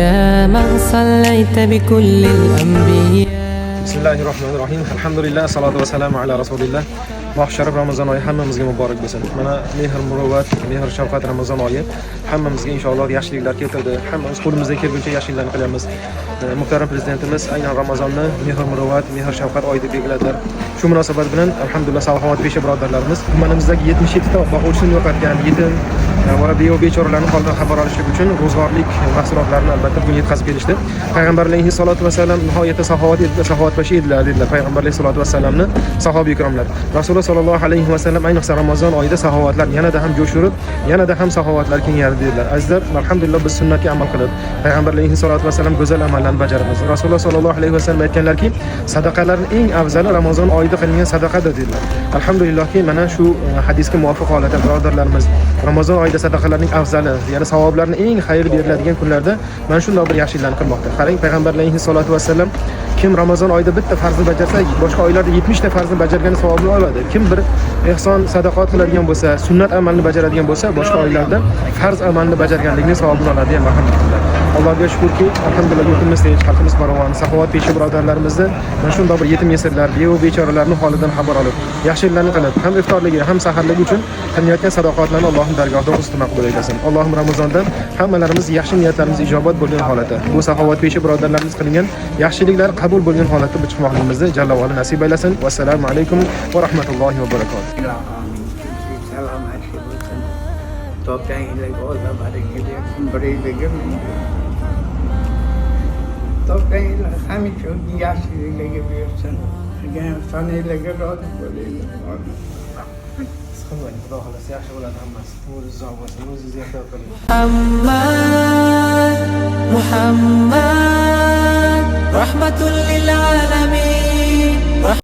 يا من صليت بكل الأنبياء. Bismillahirrohmanirrohim. Alhamdulillah, salatu va salamu ala rasulillah. Mahsharib Ramazon oyi hammamizga muborak bo'lsin. Mana mehr muruvvat, mehr shafqat Ramazon oyi hammamizga inshaalloh yaxshiliklar keltirdi. Hammamiz qo'limizdan kelguncha yaxshiliklarni qilamiz. Muhtaram prezidentimiz aynan Ramazonni mehr muruvvat, mehr shafqat oyi deb belgiladilar. Shu munosabat bilan alhamdulillah saxovatpesha birodarlarimiz tumanimizdagi 77 ta boquvchisini yo'qotgan yetim va bechoralarning holidan xabar olishlik uchun ro'zg'orlik mahsulotlarni albatta bunga yetkazib kelishdi. Payg'ambar alayhissalatu vasallam nihoyatda saxovatpesha edilar dedilar. Payg'ambar alayhissalatu vasallamni sahobiy ikromlar. Rasululloh sollallohu alayhi vasallam ayniqsa Ramazon oyida saxovatlar yanada ham jo'shurib, yanada ham saxovatlar kengayadi dedilar. Azizlar, alhamdulillah biz sunnatga amal qilib, Payg'ambar alayhissalatu vasallam go'zal amallarni bajaramiz. Rasululloh sollallohu alayhi vasallam aytganlarki, sadaqalarning eng afzali Ramazon oyida qilingan sadaqadir dedilar. Alhamdulillahki mana shu hadisga muvofiq holatda birodarlarimiz Ramazon oyida sadaqalarning afzali, ya'ni savoblarning eng xayri beriladigan kunlarda mana shunday bir yaxshiliklarni qilmoqda. Qarang, Payg'ambar alayhissalatu vasallam kim Ramazon oyida bitta farzni bajarsa, boshqa oylarda 70 ta farzni bajargan savobni oladi. Kim bir ehson, sadaqat qiladigan bo'lsa, sunnat amalni bajaradigan bo'lsa, boshqa oylarda farz amalni bajarganlikning savobini oladi ham alhamdulillah. Allohga shukrki, alhamdulillah yurtimiz tinch, xalqimiz farovon, saxovatpesha birodarlarimizni mana shunday bir yetim yesirlar, bechoralarning holidan xabar olib, yaxshiliklarni qilib, ham iftorligi, ham saharligi uchun qilayotgan sadaqatlarni Allohning dargohida o'zi maqbul etsin. Allohim Ramazondan hammalarimiz yaxshi niyatlarimiz ijobat bo'lgan holatda, bu saxovatpesha birodarlarimiz qilingan yaxshiliklar qabul bo'lgan holatda chiqmoqligimizni Jalla va Ala nasib aylasin. Vassalomu alaykum va rahmatullohi va barakatuh. hamicha yaxshiligiga bersin. Soniyligi rozi bo'laylik. Xudo xolasa yaxshi bo'ladi hammasi. O'zingiz sog' bo'lsin, o'zingiz ehtiyot qiling. Muhammad rahmatul lil